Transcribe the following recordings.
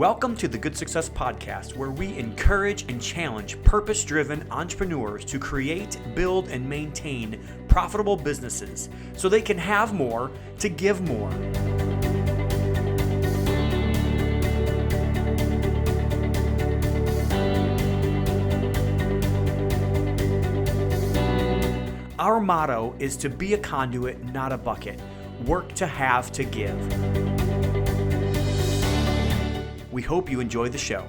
Welcome to the Good Success Podcast, where we encourage and challenge purpose-driven entrepreneurs to create, build, and maintain profitable businesses so they can have more to give more. Our motto is to be a conduit, not a bucket. Work to have to give. We hope you enjoy the show.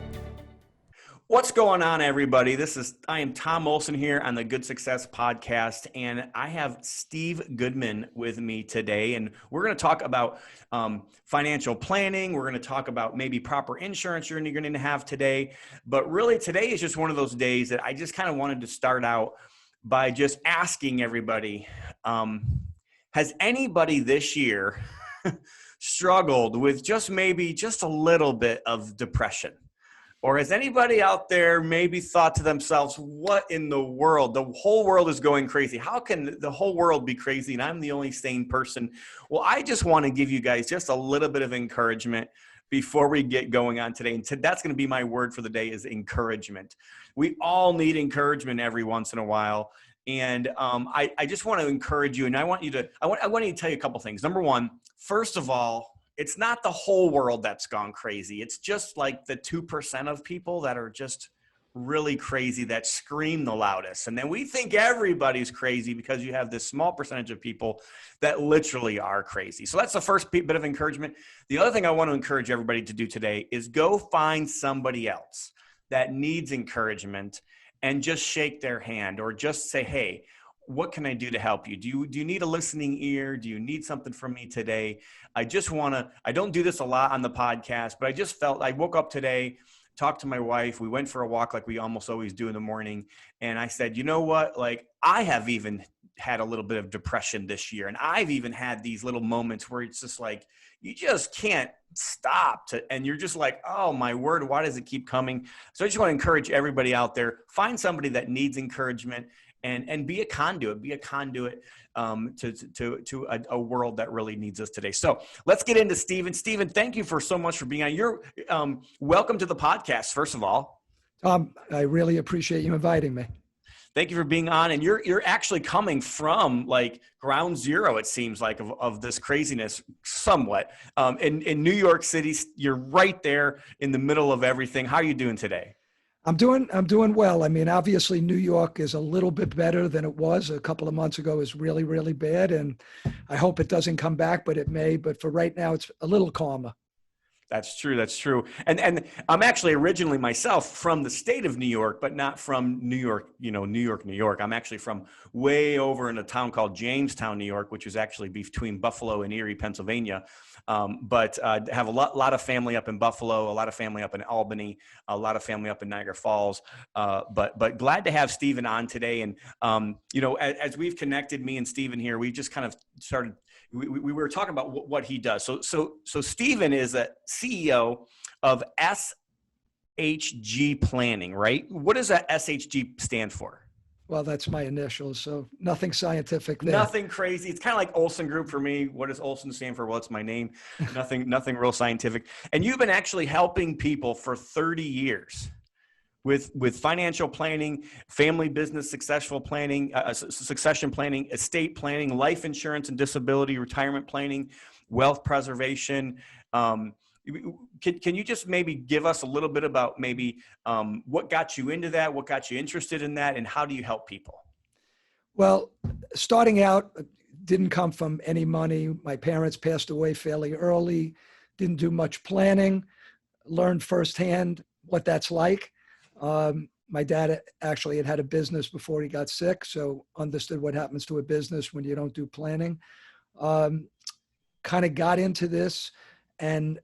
What's going on, everybody? I am Tom Olson here on the Good Success Podcast, and I have Steve Goodman with me today, and we're going to talk about financial planning. We're going to talk about maybe proper insurance you're going to have today, but really today is just one of those days that I just kind of wanted to start out by just asking everybody, has anybody this year struggled with just a little bit of depression? Or has anybody out there maybe thought to themselves, what in the world? The whole world is going crazy. How can the whole world be crazy and I'm the only sane person? Well, I just want to give you guys just a little bit of encouragement before we get going on today. And that's going to be my word for the day, is encouragement. We all need encouragement every once in a while. And I just want to encourage you, and I want you to tell you a couple things. Number one, first of all, it's not the whole world that's gone crazy. It's just like the 2% of people that are just really crazy, that scream the loudest. And then we think everybody's crazy because you have this small percentage of people that literally are crazy. So that's the first bit of encouragement. The other thing I want to encourage everybody to do today is go find somebody else that needs encouragement and just shake their hand, or just say, hey, what can I do to help you? Do you need a listening ear? Do you need something from me today? I don't do this a lot on the podcast, but I just felt, I woke up today, talked to my wife. We went for a walk like we almost always do in the morning. And I said, you know what? Like, I have even had a little bit of depression this year. And I've even had these little moments where it's just like, you just can't stop and you're just like, oh my word, why does it keep coming? So I just want to encourage everybody out there, find somebody that needs encouragement and be a conduit to a world that really needs us today. So let's get into Stephen. Stephen, thank you so much for being on. You're welcome to the podcast, first of all. I really appreciate you inviting me. Thank you for being on. And you're actually coming from like ground zero, it seems like, of this craziness somewhat. In New York City, you're right there in the middle of everything. How are you doing today? I'm doing well. I mean, obviously New York is a little bit better than it was a couple of months ago. It was really, really bad. And I hope it doesn't come back, but it may. But for right now, it's a little calmer. That's true. And I'm actually originally myself from the state of New York, but not from New York, New York. I'm actually from way over in a town called Jamestown, New York, which is actually between Buffalo and Erie, Pennsylvania. But have a lot of family up in Buffalo, a lot of family up in Albany, a lot of family up in Niagara Falls. But glad to have Stephen on today. And, as we've connected, me and Stephen here, we just kind of started, we were talking about what he does. So Stephen is a CEO of SHG Planning, right? What does that SHG stand for? Well, that's my initials, so nothing scientific there. Nothing crazy. It's kind of like Olson Group for me. What does Olson stand for? Well, it's my name. Nothing real scientific. And you've been actually helping people for 30 years with financial planning, family business succession planning, estate planning, life insurance and disability, retirement planning, wealth preservation. Can you just maybe give us a little bit about maybe what got you into that, what got you interested in that, and how do you help people? Well, starting out, didn't come from any money. My parents passed away fairly early, didn't do much planning, learned firsthand what that's like. My dad actually had a business before he got sick, so understood what happens to a business when you don't do planning. Kind of got into this and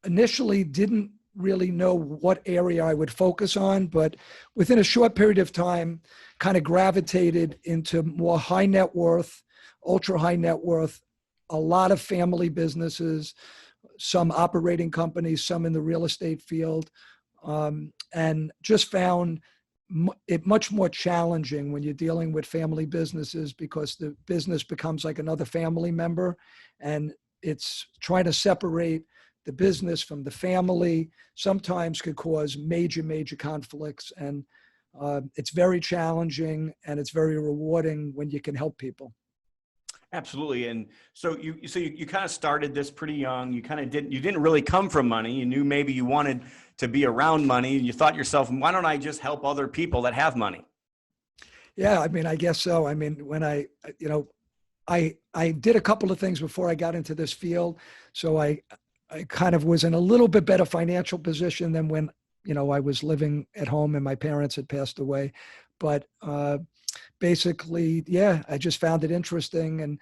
initially didn't really know what area I would focus on, but within a short period of time, kind of gravitated into more high net worth, ultra high net worth, a lot of family businesses, some operating companies, some in the real estate field, and just found it much more challenging when you're dealing with family businesses because the business becomes like another family member, and it's trying to separate the business from the family sometimes could cause major, major conflicts. And it's very challenging and it's very rewarding when you can help people. Absolutely. And so you kind of started this pretty young. You didn't really come from money. You knew maybe you wanted to be around money, and you thought to yourself, why don't I just help other people that have money? Yeah, I mean, I guess so. I mean, when I did a couple of things before I got into this field. So I kind of was in a little bit better financial position than when, I was living at home and my parents had passed away. But basically, yeah, I just found it interesting. And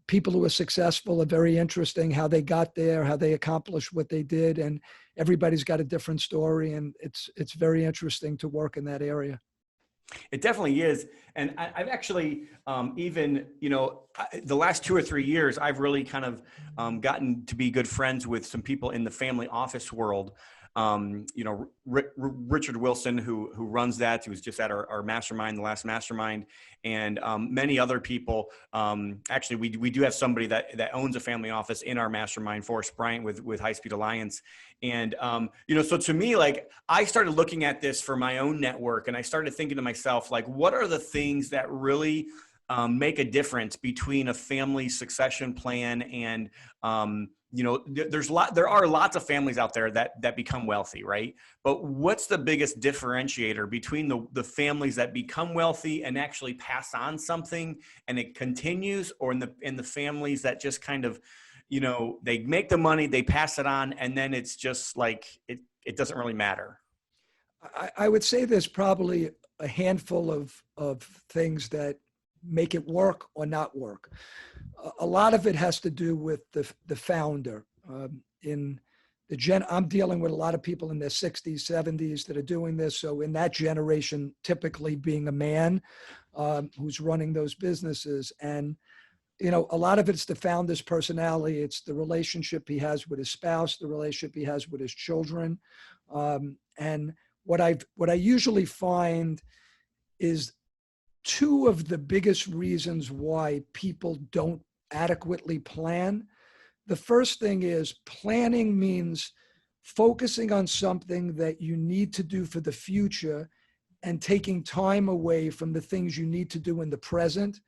people who are successful are very interesting, how they got there, how they accomplished what they did. And everybody's got a different story. And it's very interesting to work in that area. It definitely is. And I've actually, the last 2 or 3 years, I've really kind of gotten to be good friends with some people in the family office world. Richard Wilson, who runs that, who was just at our mastermind, the last mastermind, and many other people. Actually, we do have somebody that owns a family office in our mastermind, Forrest Bryant with High Speed Alliance. And, so to me, like, I started looking at this for my own network, and I started thinking to myself, like, what are the things that really make a difference between a family succession plan and, there are lots of families out there that become wealthy, right? But what's the biggest differentiator between the families that become wealthy and actually pass on something and it continues, or in the families that just kind of, they make the money, they pass it on, and then it's just like, it doesn't really matter? I would say there's probably a handful of things that make it work or not work. A lot of it has to do with the founder. I'm dealing with a lot of people in their 60s, 70s that are doing this. So in that generation, typically being a man who's running those businesses. And, a lot of it's the founder's personality. It's the relationship he has with his spouse, the relationship he has with his children. And what I usually find is two of the biggest reasons why people don't adequately plan. The first thing is, planning means focusing on something that you need to do for the future and taking time away from the things you need to do in the present.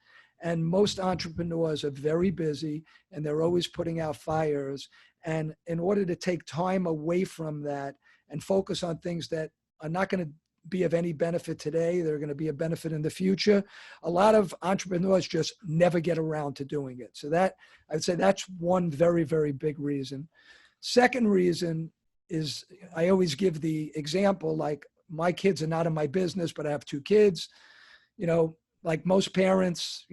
And most entrepreneurs are very busy and they're always putting out fires. And in order to take time away from that and focus on things that are not going to be of any benefit today, they're going to be a benefit in the future, a lot of entrepreneurs just never get around to doing it. So that, I'd say that's one very, very big reason. Second reason is, I always give the example, like, my kids are not in my business, but I have 2 kids. Like most parents,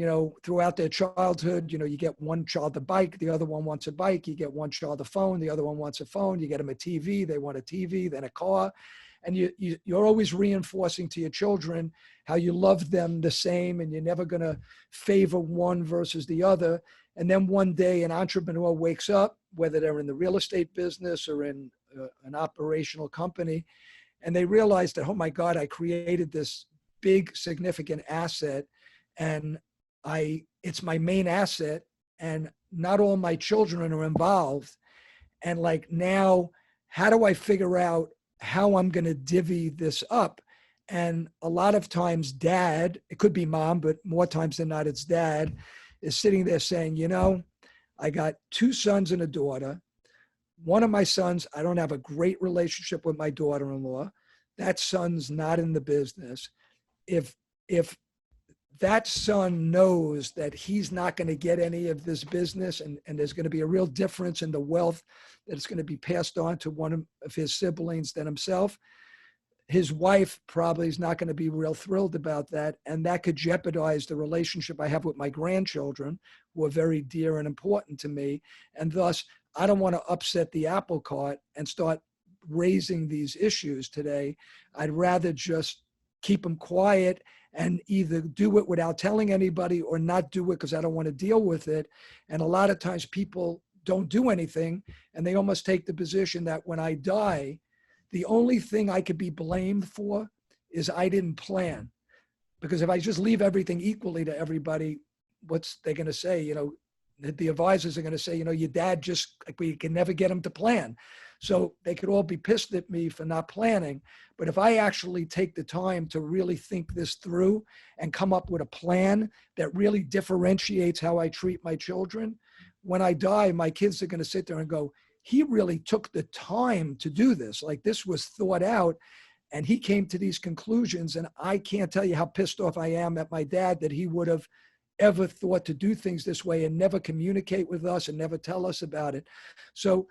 throughout their childhood, you get one child a bike, the other one wants a bike, you get one child a phone, the other one wants a phone, you get them a TV, they want a TV, then a car. And you're always reinforcing to your children how you love them the same, and you're never going to favor one versus the other. And then one day an entrepreneur wakes up, whether they're in the real estate business or in an operational company, and they realize that, oh my God, I created this big, significant asset, and it's my main asset, and not all my children are involved. And like, now, how do I figure out how I'm going to divvy this up? And a lot of times dad, it could be mom, but more times than not, it's dad, is sitting there saying, I got 2 sons and a daughter. One of my sons, I don't have a great relationship with my daughter-in-law. That son's not in the business. If that son knows that he's not going to get any of this business, and there's going to be a real difference in the wealth that is going to be passed on to one of his siblings than himself, his wife probably is not going to be real thrilled about that. And that could jeopardize the relationship I have with my grandchildren, who are very dear and important to me. And thus, I don't want to upset the apple cart and start raising these issues today. I'd rather just keep them quiet and either do it without telling anybody or not do it because I don't want to deal with it. And a lot of times people don't do anything, and they almost take the position that when I die, the only thing I could be blamed for is I didn't plan. Because if I just leave everything equally to everybody, what's they going to say? The advisors are going to say, your dad just, like, we can never get him to plan. So they could all be pissed at me for not planning. But if I actually take the time to really think this through and come up with a plan that really differentiates how I treat my children, when I die, my kids are going to sit there and go, he really took the time to do this. Like, this was thought out and he came to these conclusions. And I can't tell you how pissed off I am at my dad that he would have ever thought to do things this way and never communicate with us and never tell us about it. So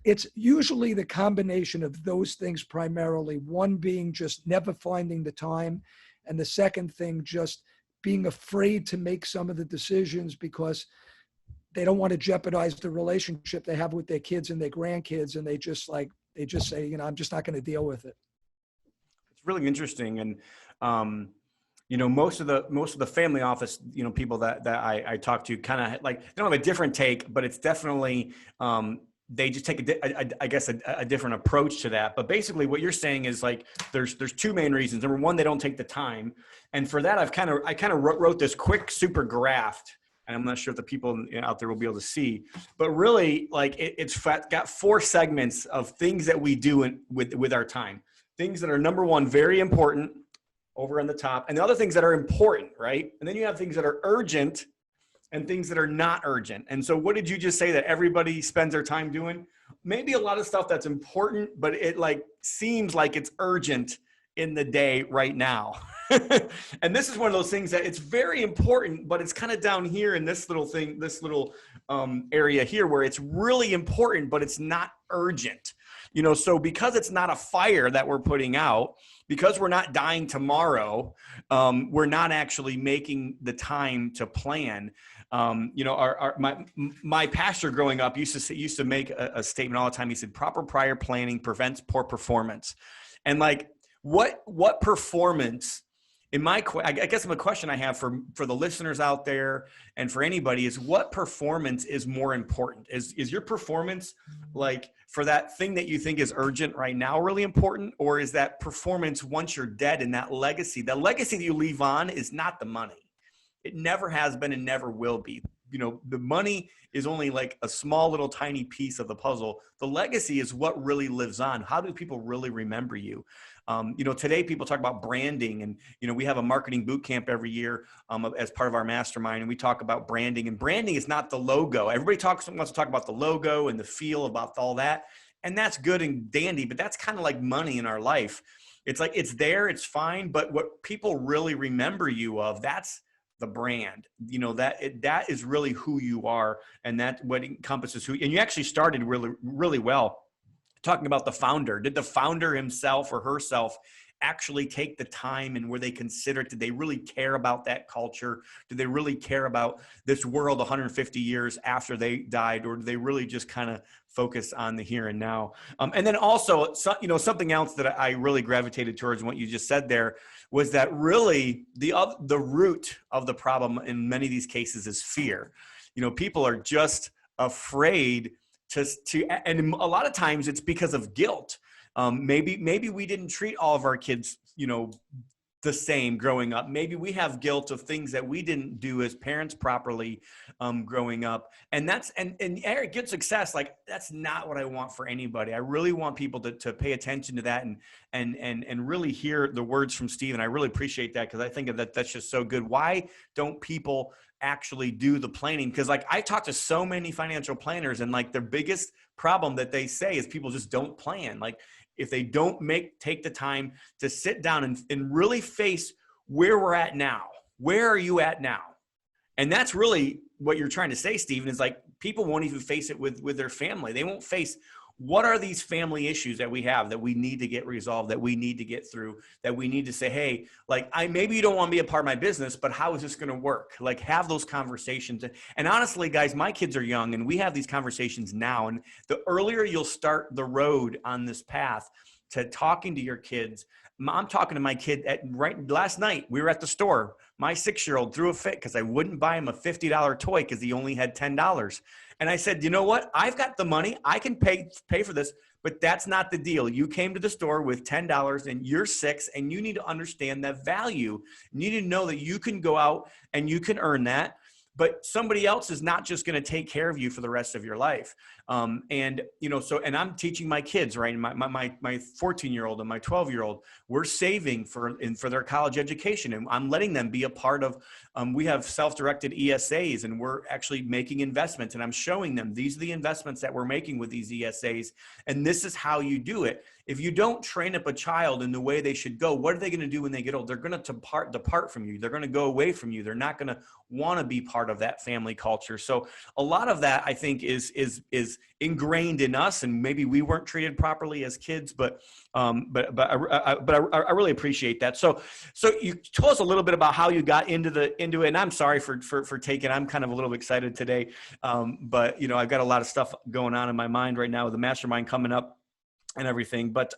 it's usually the combination of those things primarily, one being just never finding the time, and the second thing just being afraid to make some of the decisions because they don't want to jeopardize the relationship they have with their kids and their grandkids, and they just say, I'm just not going to deal with it. It's really interesting. And most of the family office, people that I talk to kind of like, they don't have a different take, but it's definitely, they just take a different approach to that. But basically what you're saying is like, there's two main reasons. Number one, they don't take the time. And for that, I kind of wrote this quick super graph, and I'm not sure if the people out there will be able to see, but really like it's got 4 segments of things that we do with our time. Things that are, number one, very important over on the top, and the other things that are important, right? And then you have things that are urgent and things that are not urgent. And so what did you just say that everybody spends their time doing? Maybe a lot of stuff that's important, but it like seems like it's urgent in the day right now. And this is one of those things that it's very important, but it's kind of down here in this little thing, this little area here where it's really important, but it's not urgent. So because it's not a fire that we're putting out, because we're not dying tomorrow, we're not actually making the time to plan. My pastor growing up used to make a statement all the time. He said, proper prior planning prevents poor performance. And like, what performance I guess the question I have for the listeners out there and for anybody is, what performance is more important? Is your performance, like, for that thing that you think is urgent right now, really important? Or is that performance once you're dead, and that legacy, the legacy that you leave on is not the money. It never has been and never will be. The money is only like a small little tiny piece of the puzzle. The legacy is what really lives on. How do people really remember you? Today people talk about branding, and, we have a marketing boot camp every year as part of our mastermind. And we talk about branding, and branding is not the logo. Everybody wants to talk about the logo and the feel about all that. And that's good and dandy, but that's kind of like money in our life. It's like, it's there, it's fine. But what people really remember you of, that's the brand, that is really who you are. And that's what encompasses and you actually started really, really well talking about the founder. Did the founder himself or herself actually take the time, and were they considerate? Did they really care about that culture? Did they really care about this world 150 years after they died? Or did they really just kind of focus on the here and now? And then also, something else that I really gravitated towards what you just said there was that really the root of the problem in many of these cases is fear. People are just afraid and a lot of times it's because of guilt. Maybe we didn't treat all of our kids, the same growing up. Maybe we have guilt of things that we didn't do as parents properly growing up. And Eric, good success. Like, that's not what I want for anybody. I really want people to pay attention to that and really hear the words from Steve. And I really appreciate that, because I think that's just so good. Why don't people actually do the planning? Because like, I talk to so many financial planners, and like, their biggest problem that they say is people just don't plan. Like, if they don't take the time to sit down and really face where we're at now. Where are you at now? And that's really what you're trying to say, Stephen, is like, people won't even face it with their family. They won't face, what are these family issues that we have that we need to get resolved, that we need to get through, that we need to say, hey, like, maybe you don't want to be a part of my business, but how is this going to work? Like, have those conversations. And honestly, guys, my kids are young, and we have these conversations now. And the earlier you'll start the road on this path to talking to your kids. I'm talking to my kid last night. We were at the store. My 6-year-old threw a fit because I wouldn't buy him a $50 toy because he only had $10. And I said, you know what? I've got the money. I can pay for this, but that's not the deal. You came to the store with $10 and you're 6, and you need to understand that value. You need to know that you can go out and you can earn that. but somebody else is not just going to take care of you for the rest of your life. And I'm teaching my kids, right? My 14-year-old and my 12-year-old, we're saving for their college education, and I'm letting them be a part of, we have self-directed ESAs, and we're actually making investments, and I'm showing them these are the investments that we're making with these ESAs. And this is how you do it. If you don't train up a child in the way they should go, what are they going to do when they get old? They're going to depart from you. They're going to go away from you. They're not going to want to be part of that family culture. So a lot of that, I think, is ingrained in us, and maybe we weren't treated properly as kids, but I really appreciate that. So you told us a little bit about how you got into it, and I'm sorry for taking. I'm kind of a little excited today, but I've got a lot of stuff going on in my mind right now with the mastermind coming up and everything. But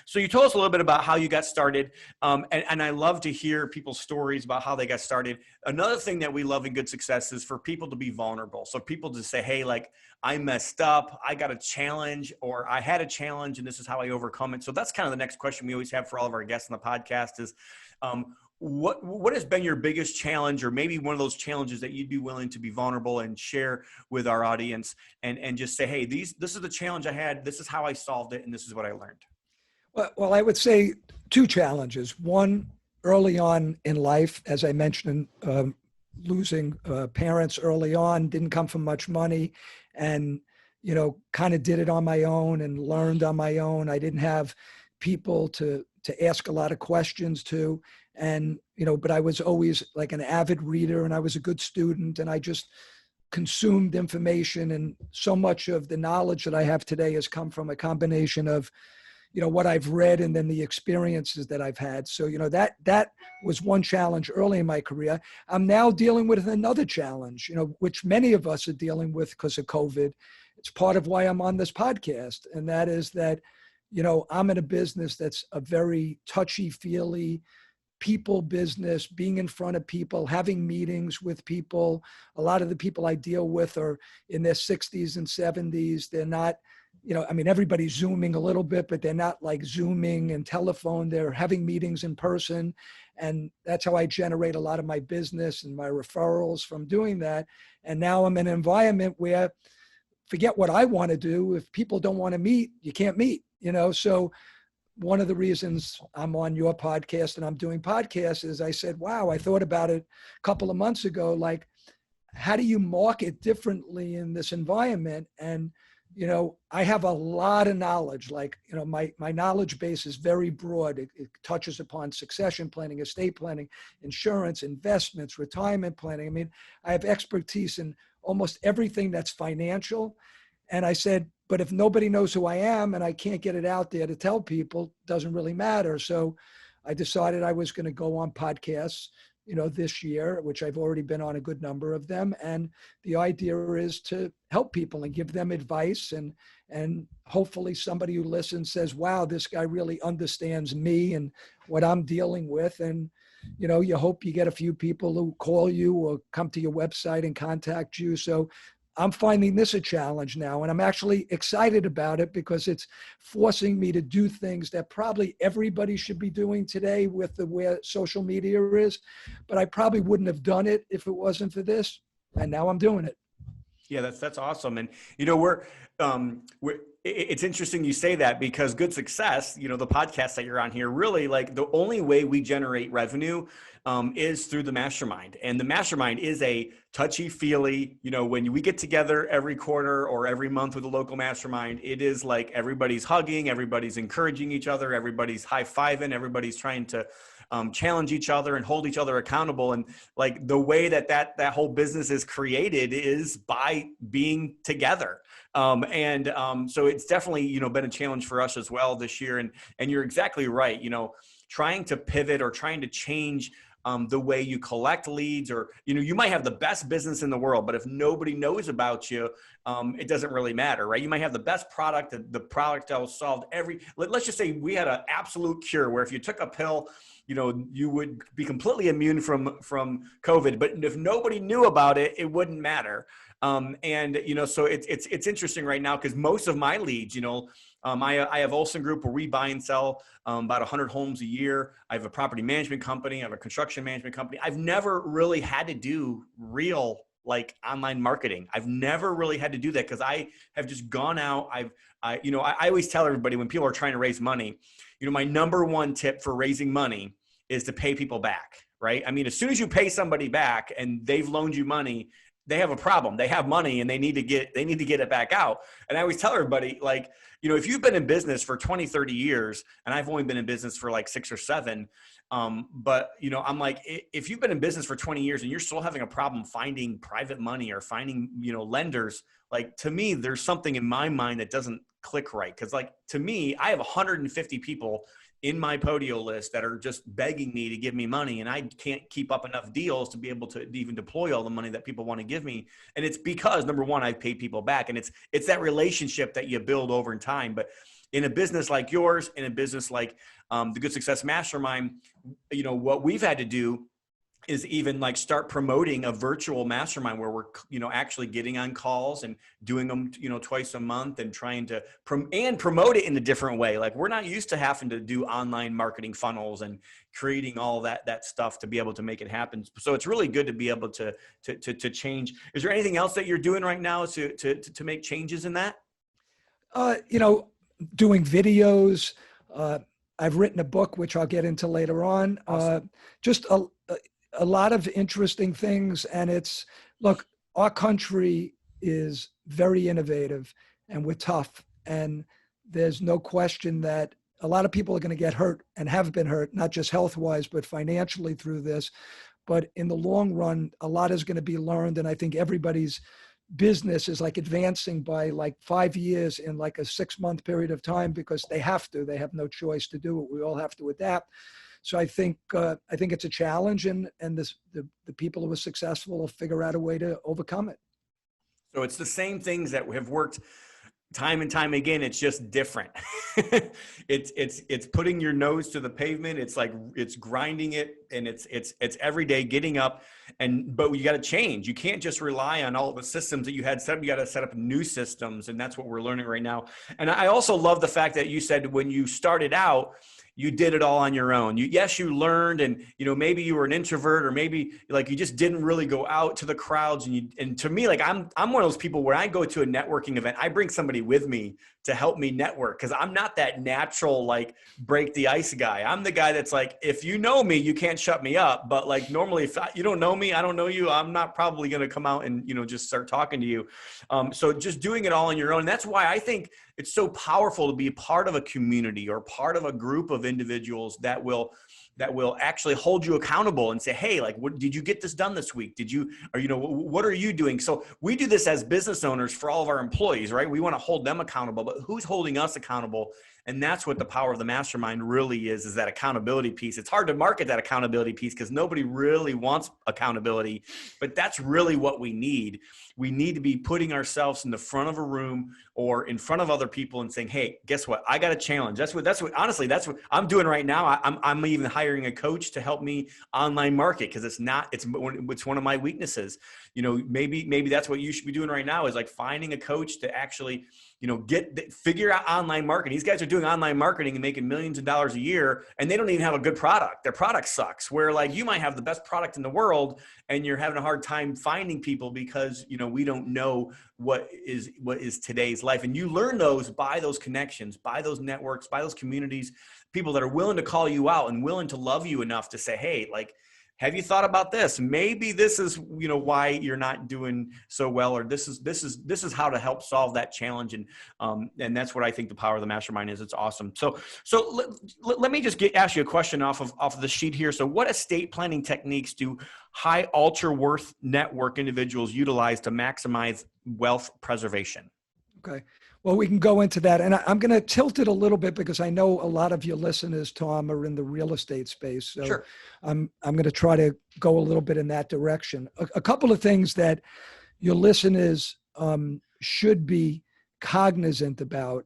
so you told us a little bit about how you got started. And I love to hear people's stories about how they got started. Another thing that we love in Good Success is for people to be vulnerable. So people to say, hey, like, I messed up, I got a challenge, or I had a challenge and this is how I overcome it. So that's kind of the next question we always have for all of our guests on the podcast is, what has been your biggest challenge, or maybe one of those challenges that you'd be willing to be vulnerable and share with our audience, and just say, hey, this is the challenge I had, this is how I solved it, and this is what I learned? Well, I would say two challenges. One, early on in life, as I mentioned, losing parents early on, didn't come from much money, and kind of did it on my own and learned on my own. I didn't have people to ask a lot of questions to. And, but I was always like an avid reader, and I was a good student, and I just consumed information. And so much of the knowledge that I have today has come from a combination of, what I've read and then the experiences that I've had. So, that was one challenge early in my career. I'm now dealing with another challenge, which many of us are dealing with because of COVID. It's part of why I'm on this podcast. And that is that, I'm in a business that's a very touchy-feely people business, being in front of people, having meetings with people. A lot of the people I deal with are in their 60s and 70s. They're not, everybody's Zooming a little bit, but they're not like Zooming and telephone. They're having meetings in person. And that's how I generate a lot of my business and my referrals from doing that. And now I'm in an environment where, forget what I want to do. If people don't want to meet, you can't meet, So one of the reasons I'm on your podcast and I'm doing podcasts is I said, wow, I thought about it a couple of months ago, like, how do you market differently in this environment? And, I have a lot of knowledge, like, my knowledge base is very broad. It touches upon succession planning, estate planning, insurance, investments, retirement planning. I have expertise in almost everything that's financial. And I said, but if nobody knows who I am and I can't get it out there to tell people, it doesn't really matter. So I decided I was going to go on podcasts, this year, which I've already been on a good number of them. And the idea is to help people and give them advice. And hopefully somebody who listens says, wow, this guy really understands me and what I'm dealing with. And, you hope you get a few people who call you or come to your website and contact you. So I'm finding this a challenge now, and I'm actually excited about it because it's forcing me to do things that probably everybody should be doing today with the way social media is, but I probably wouldn't have done it if it wasn't for this, and now I'm doing it. Yeah, that's awesome. And, it's interesting you say that, because Good Success, the podcast that you're on here, really, like, the only way we generate revenue is through the mastermind. And the mastermind is a touchy-feely, when we get together every quarter or every month with a local mastermind, it is like everybody's hugging, everybody's encouraging each other, everybody's high-fiving, everybody's trying to challenge each other and hold each other accountable. And like the way that whole business is created is by being together. So it's definitely, been a challenge for us as well this year. And you're exactly right. Trying to pivot or trying to change the way you collect leads, or, you might have the best business in the world, but if nobody knows about you, it doesn't really matter, right? You might have the best product, the product that will solve let's just say we had an absolute cure where if you took a pill, you would be completely immune from COVID, but if nobody knew about it, it wouldn't matter. So it's interesting right now, because most of my leads, I have Olson Group where we buy and sell about 100 homes a year. I have a property management company. I have a construction management company. I've never really had to do real like online marketing. I've never really had to do that because I have just gone out. I always tell everybody when people are trying to raise money, my number one tip for raising money is to pay people back, right? I mean, as soon as you pay somebody back and they've loaned you money, they have a problem. They have money and they need to get it back out. And I always tell everybody, like, if you've been in business for 20, 30 years, and I've only been in business for like 6 or 7, but I'm like, if you've been in business for 20 years and you're still having a problem finding private money or finding, lenders, like, to me, there's something in my mind that doesn't click right. Cause like, to me, I have 150 people in my Podio list that are just begging me to give me money. And I can't keep up enough deals to be able to even deploy all the money that people want to give me. And it's because, number one, I've paid people back, and it's that relationship that you build over time. But in a business like yours, in a business like the Good Success Mastermind, what we've had to do is even like start promoting a virtual mastermind where we're, actually getting on calls and doing them, twice a month, and trying to promote it in a different way. Like, we're not used to having to do online marketing funnels and creating all that stuff to be able to make it happen. So it's really good to be able to change. Is there anything else that you're doing right now to make changes in that? Doing videos. I've written a book, which I'll get into later on. Awesome. Just a lot of interesting things. And look, our country is very innovative, and we're tough. And there's no question that a lot of people are going to get hurt and have been hurt, not just health-wise, but financially through this. But in the long run, a lot is going to be learned. And I think everybody's business is like advancing by like 5 years in like a 6-month period of time, because they have no choice to do it. We all have to adapt. So I think it's a challenge, and the people who are successful will figure out a way to overcome it. So it's the same things that have worked time and time again. It's just different. It's putting your nose to the pavement. It's like, it's grinding it, and it's every day getting up. But you got to change. You can't just rely on all the systems that you had set up. You got to set up new systems, and that's what we're learning right now. And I also love the fact that you said when you started out, you did it all on your own. Yes, you learned, and maybe you were an introvert, or maybe like you just didn't really go out to the crowds. And to me, like I'm one of those people where I go to a networking event, I bring somebody with me to help me network, because I'm not that natural like break the ice guy. I'm the guy that's like, if you know me, you can't shut me up. But like normally, if you don't know me, I don't know you, I'm not probably going to come out and just start talking to you. So just doing it all on your own. And that's why I think it's so powerful to be a part of a community or part of a group of individuals that will actually hold you accountable and say, hey, like, what did you get this done this week? What are you doing? So we do this as business owners for all of our employees, right? We want to hold them accountable, but who's holding us accountable? And that's what the power of the mastermind really is that accountability piece. It's hard to market that accountability piece because nobody really wants accountability, but that's really what we need. We need to be putting ourselves in the front of a room or in front of other people and saying, hey, guess what? I got a challenge. That's what I'm doing right now. I'm even hiring a coach to help me online market, because it's one of my weaknesses. Maybe that's what you should be doing right now, is like finding a coach to actually, figure out online marketing. These guys are doing online marketing and making millions of dollars a year, and they don't even have a good product. Their product sucks. Where like you might have the best product in the world, and you're having a hard time finding people because, we don't know what is today's life. And you learn those by those connections, by those networks, by those communities, people that are willing to call you out and willing to love you enough to say, hey, like, have you thought about this? Maybe this is, why you're not doing so well, or this is how to help solve that challenge. And that's what I think the power of the mastermind is. It's awesome. So let me just ask you a question off of the sheet here. So what estate planning techniques do high ultra worth network individuals utilize to maximize wealth preservation? Okay. Well, we can go into that. And I'm going to tilt it a little bit because I know a lot of your listeners, Tom, are in the real estate space. So sure. I'm going to try to go a little bit in that direction. A couple of things that your listeners should be cognizant about.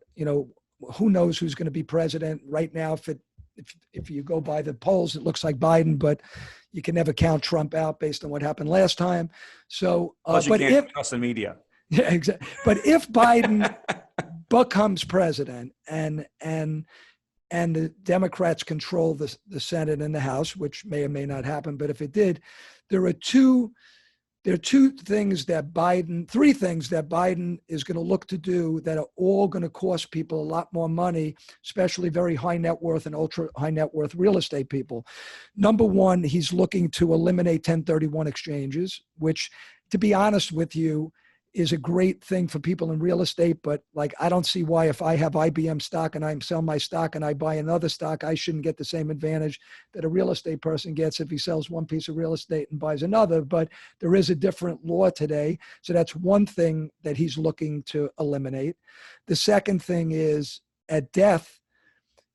Who knows who's going to be president right now? If you go by the polls, it looks like Biden, but you can never count Trump out based on what happened last time. So, plus you can't trust the media. Yeah, exactly. But if Biden becomes president and the Democrats control the Senate and the House, which may or may not happen, but if it did, there are two There are three things that Biden is going to look to do that are all going to cost people a lot more money, especially very high net worth and ultra high net worth real estate people. Number one, he's looking to eliminate 1031 exchanges, which, to be honest with you, is a great thing for people in real estate. But like, I don't see why if I have IBM stock and I sell my stock and I buy another stock, I shouldn't get the same advantage that a real estate person gets if he sells one piece of real estate and buys another. But there is a different law today. So that's one thing that he's looking to eliminate. The second thing is, at death,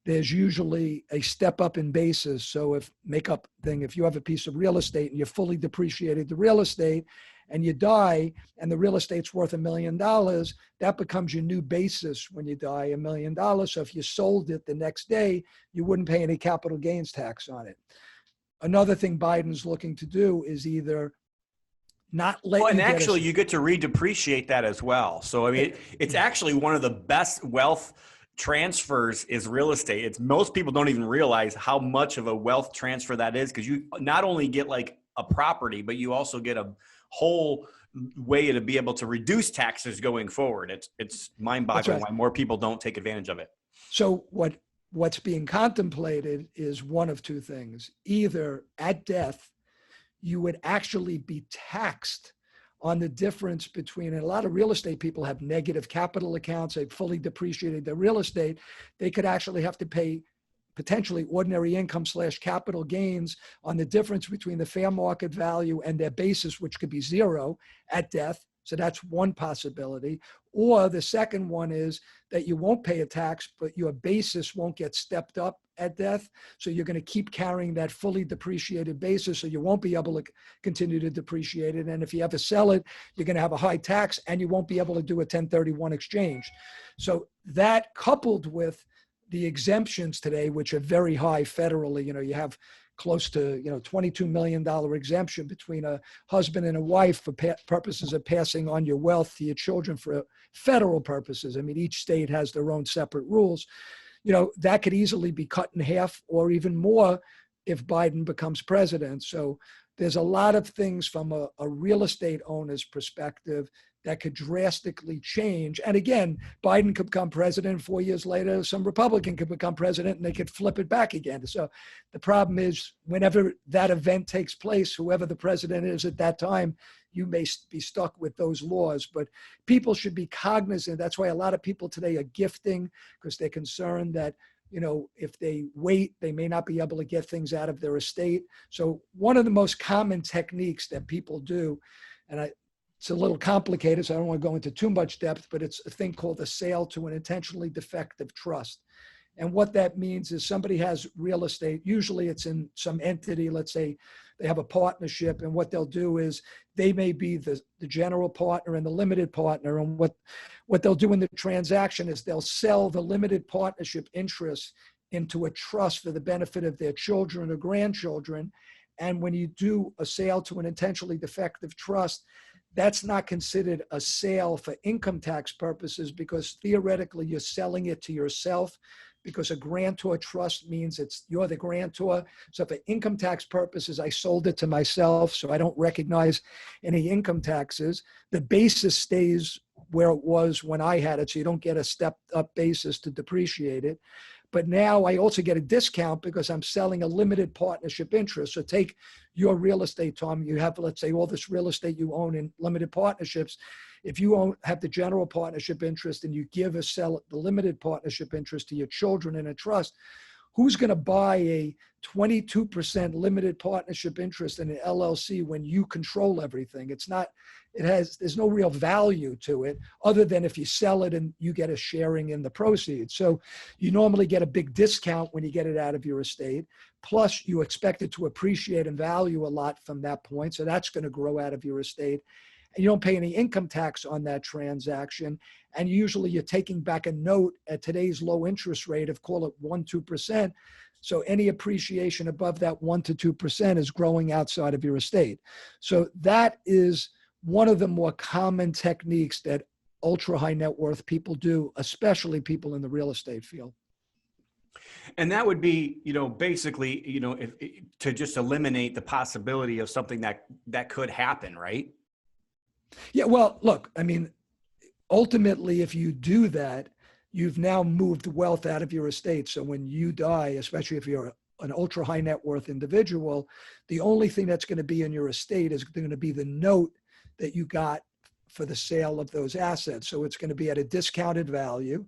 there's usually a step up in basis. So if you have a piece of real estate and you fully depreciated the real estate and you die and the real estate's worth $1 million, that becomes your new basis when you die, $1 million. So if you sold it the next day, you wouldn't pay any capital gains tax on it. Another thing Biden's looking to do is either not let and actually you get to redepreciate that as well. So, I mean, it's actually one of the best wealth transfers is real estate. Most people don't even realize how much of a wealth transfer that is, because you not only get like a property, but you also get a whole way to be able to reduce taxes going forward. It's mind-boggling why more people don't take advantage of it. So what's being contemplated is one of two things. Either at death, you would actually be taxed on the difference between, and a lot of real estate people have negative capital accounts, they've fully depreciated their real estate. They could actually have to pay potentially ordinary income / capital gains on the difference between the fair market value and their basis, which could be zero at death. So that's one possibility. Or the second one is that you won't pay a tax, but your basis won't get stepped up at death. So you're going to keep carrying that fully depreciated basis, so you won't be able to continue to depreciate it. And if you ever sell it, you're going to have a high tax and you won't be able to do a 1031 exchange. So that, coupled with the exemptions today, which are very high federally, you have close to $22 million exemption between a husband and a wife for purposes of passing on your wealth to your children for federal purposes. I mean, each state has their own separate rules. That could easily be cut in half or even more if Biden becomes president. So there's a lot of things from a real estate owner's perspective that could drastically change. And again, Biden could become president 4 years later, some Republican could become president and they could flip it back again. So the problem is, whenever that event takes place, whoever the president is at that time, you may be stuck with those laws. But people should be cognizant. That's why a lot of people today are gifting, because they're concerned that if they wait, they may not be able to get things out of their estate. So one of the most common techniques that people do, and it's a little complicated, so I don't want to go into too much depth, but it's a thing called a sale to an intentionally defective trust. And what that means is somebody has real estate, usually it's in some entity, let's say they have a partnership, and what they'll do is they may be the general partner and the limited partner. And what they'll do in the transaction is they'll sell the limited partnership interest into a trust for the benefit of their children or grandchildren. And when you do a sale to an intentionally defective trust, that's not considered a sale for income tax purposes, because theoretically you're selling it to yourself, because a grantor trust means you're the grantor. So for income tax purposes, I sold it to myself, so I don't recognize any income taxes. The basis stays where it was when I had it, so you don't get a stepped up basis to depreciate it. But now I also get a discount because I'm selling a limited partnership interest. So take your real estate, Tom. You have, let's say, all this real estate you own in limited partnerships. If you have the general partnership interest and you sell the limited partnership interest to your children in a trust, who's going to buy a 22% limited partnership interest in an LLC when you control everything? There's no real value to it, other than if you sell it and you get a sharing in the proceeds. So you normally get a big discount when you get it out of your estate. Plus you expect it to appreciate in value a lot from that point. So that's going to grow out of your estate. And you don't pay any income tax on that transaction. And usually you're taking back a note at today's low interest rate of, call it 1-2%. So any appreciation above that 1-2% is growing outside of your estate. So that is one of the more common techniques that ultra high net worth people do, especially people in the real estate field. And that would be, basically, to just eliminate the possibility of something that could happen, right? Yeah, well, look, I mean, ultimately, if you do that, you've now moved wealth out of your estate. So when you die, especially if you're an ultra high net worth individual, the only thing that's going to be in your estate is going to be the note that you got for the sale of those assets. So it's going to be at a discounted value,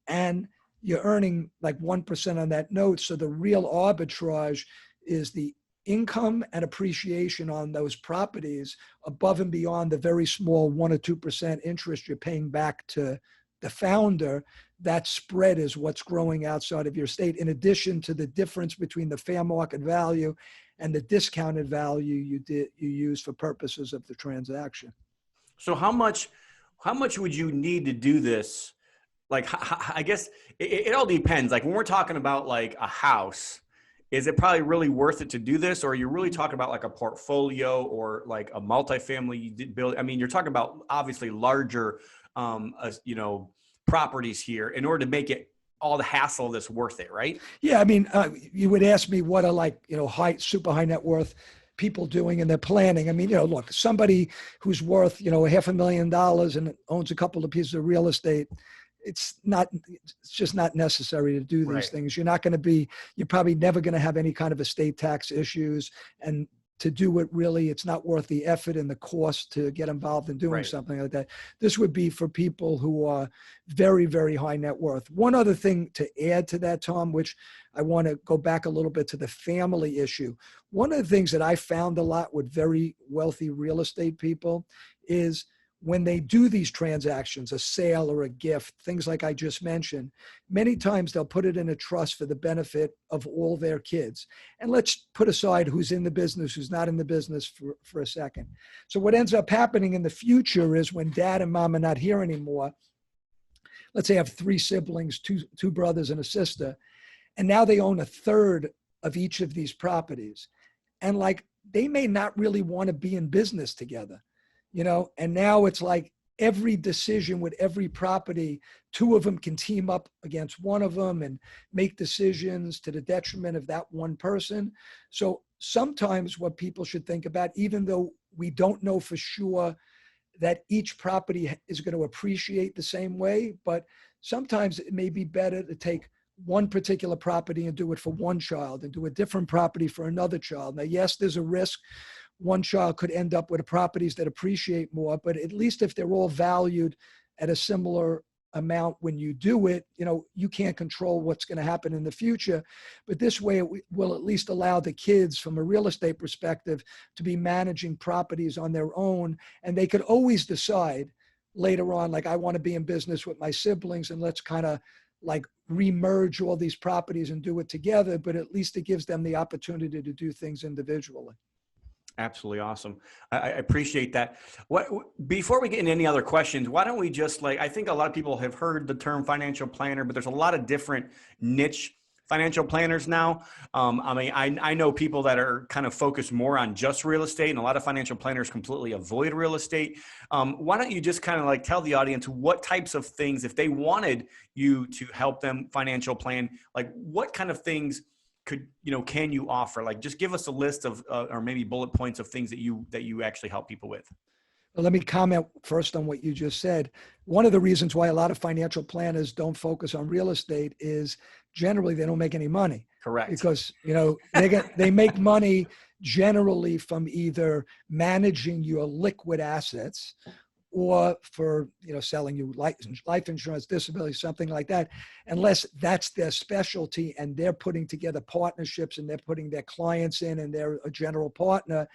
and you're earning like 1% on that note. So the real arbitrage is the income and appreciation on those properties above and beyond the very small 1 or 2% interest you're paying back to the founder. That spread is what's growing outside of your estate, in addition to the difference between the fair market value and the discounted value you use for purposes of the transaction. So how much would you need to do this? Like, I guess it all depends. Like when we're talking about like a house, is it probably really worth it to do this? Or are you really talking about like a portfolio or like a multifamily build? I mean, you're talking about obviously larger, properties here in order to make it all the hassle that's worth it, right? Yeah, I mean, you would ask me what are like, super high net worth people doing in their planning. I mean, look, somebody who's worth, $500,000 and owns a couple of pieces of real estate, it's just not necessary to do these things. You're probably never going to have any kind of estate tax issues. And to do it, really, it's not worth the effort and the cost to get involved in doing something like that. This would be for people who are very, very high net worth. One other thing to add to that, Tom, which I want to go back a little bit to the family issue. One of the things that I found a lot with very wealthy real estate people is when they do these transactions, a sale or a gift, things like I just mentioned, many times they'll put it in a trust for the benefit of all their kids. And let's put aside who's in the business, who's not in the business for a second. So what ends up happening in the future is when dad and mom are not here anymore, let's say I have 3 siblings, two brothers and a sister, and now they own a third of each of these properties. And like, they may not really want to be in business together. And now it's like every decision with every property, 2 of them can team up against one of them and make decisions to the detriment of that one person. So sometimes what people should think about, even though we don't know for sure that each property is going to appreciate the same way, but sometimes it may be better to take one particular property and do it for one child and do a different property for another child. Now, yes, there's a risk. One child could end up with properties that appreciate more, but at least if they're all valued at a similar amount when you do it, you can't control what's going to happen in the future. But this way it will at least allow the kids from a real estate perspective to be managing properties on their own. And they could always decide later on, like, I want to be in business with my siblings and let's kind of like remerge all these properties and do it together. But at least it gives them the opportunity to do things individually. Absolutely awesome. I appreciate that. Before we get into any other questions, why don't we just I think a lot of people have heard the term financial planner, but there's a lot of different niche financial planners now. I know people that are kind of focused more on just real estate, and a lot of financial planners completely avoid real estate. Why don't you just kind of tell the audience what types of things, if they wanted you to help them financial plan, what kind of things can you offer? Just give us a list of, or maybe bullet points of things that you actually help people with. Well, let me comment first on what you just said. One of the reasons why a lot of financial planners don't focus on real estate is generally they don't make any money. Correct. Because, they make money generally from either managing your liquid assets or for, selling you life insurance, disability, something like that, unless that's their specialty and they're putting together partnerships and they're putting their clients in and they're a general partner,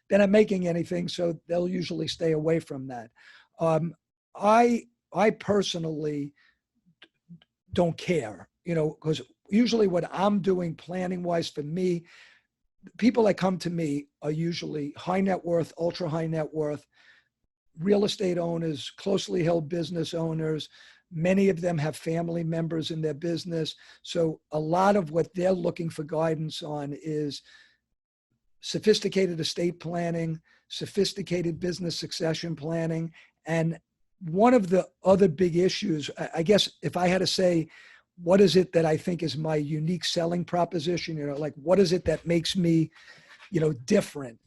they're not making anything. So they'll usually stay away from that. I personally don't care, because usually what I'm doing planning wise for me, people that come to me are usually high net worth, ultra high net worth, real estate owners, closely held business owners. Many of them have family members in their business. So a lot of what they're looking for guidance on is sophisticated estate planning, sophisticated business succession planning. And one of the other big issues, I guess, if I had to say, what is it that I think is my unique selling proposition? What is it that makes me, different?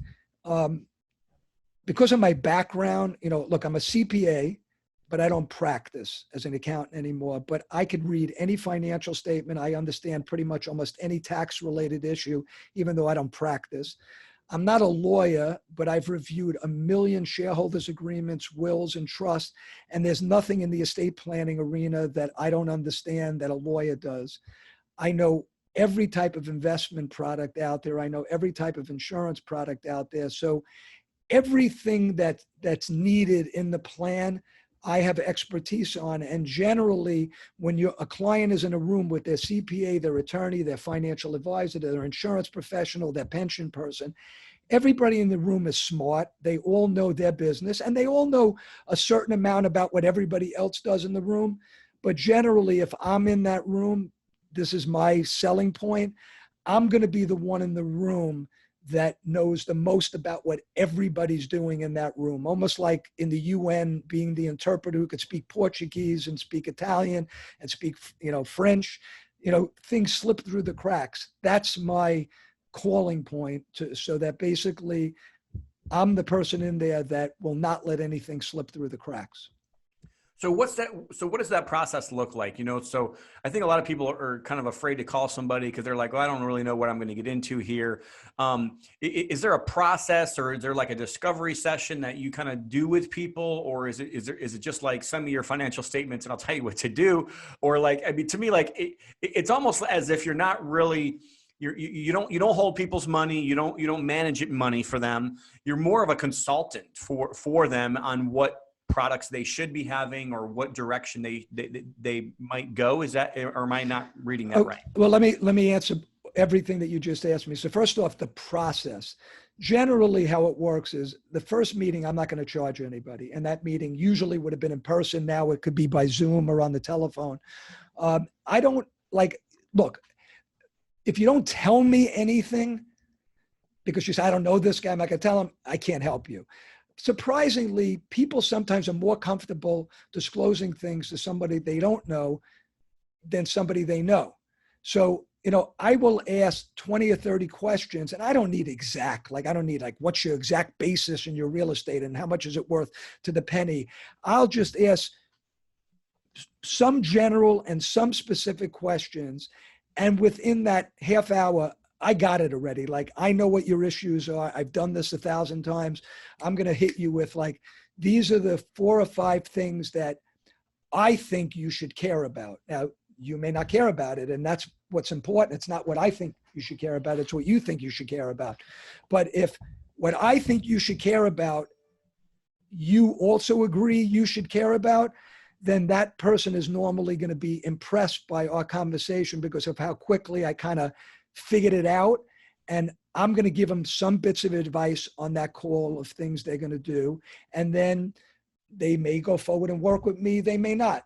because of my background, look, I'm a CPA, but I don't practice as an accountant anymore. But I could read any financial statement. I understand pretty much almost any tax related issue, even though I don't practice. I'm not a lawyer, but I've reviewed 1 million shareholders agreements, wills, and trusts, and there's nothing in the estate planning arena that I don't understand that a lawyer does. I know every type of investment product out there. I know every type of insurance product out there. So everything that's needed in the plan, I have expertise on. And generally, when a client is in a room with their CPA, their attorney, their financial advisor, their insurance professional, their pension person, everybody in the room is smart. They all know their business, and they all know a certain amount about what everybody else does in the room. But generally, if I'm in that room, this is my selling point, I'm going to be the one in the room that knows the most about what everybody's doing in that room. Almost like in the UN, being the interpreter who could speak Portuguese and speak Italian and speak, French. Things slip through the cracks. That's my calling point, so that basically I'm the person in there that will not let anything slip through the cracks. So what does that process look like? So I think a lot of people are kind of afraid to call somebody because they're like, well, I don't really know what I'm going to get into here. Is there a process, or is there like a discovery session that you kind of do with people? Or is it just like, send me your financial statements and I'll tell you what to do? Or to me, it's almost as if you're not really, you don't hold people's money. You don't manage money for them. You're more of a consultant for them on what products they should be having or what direction they might go. Is that, or am I not reading that right? Well, let me answer everything that you just asked me. So first off, the process. Generally, how it works is the first meeting, I'm not going to charge anybody. And that meeting usually would have been in person. Now it could be by Zoom or on the telephone. I don't look, if you don't tell me anything, because you say, I don't know this guy, I'm not going to tell him, I can't help you. Surprisingly, people sometimes are more comfortable disclosing things to somebody they don't know than somebody they know. So, I will ask 20 or 30 questions, and I don't need exact, I don't need what's your exact basis in your real estate and how much is it worth to the penny. I'll just ask some general and some specific questions. And within that half hour, I got it already. I know what your issues are. I've done this 1,000 times. I'm going to hit you with these are the 4 or 5 things that I think you should care about. Now, you may not care about it, and that's what's important. It's not what I think you should care about. It's what you think you should care about. But if what I think you should care about, you also agree you should care about, then that person is normally going to be impressed by our conversation because of how quickly I kind of figured it out. And I'm going to give them some bits of advice on that call of things they're going to do. And then they may go forward and work with me. They may not.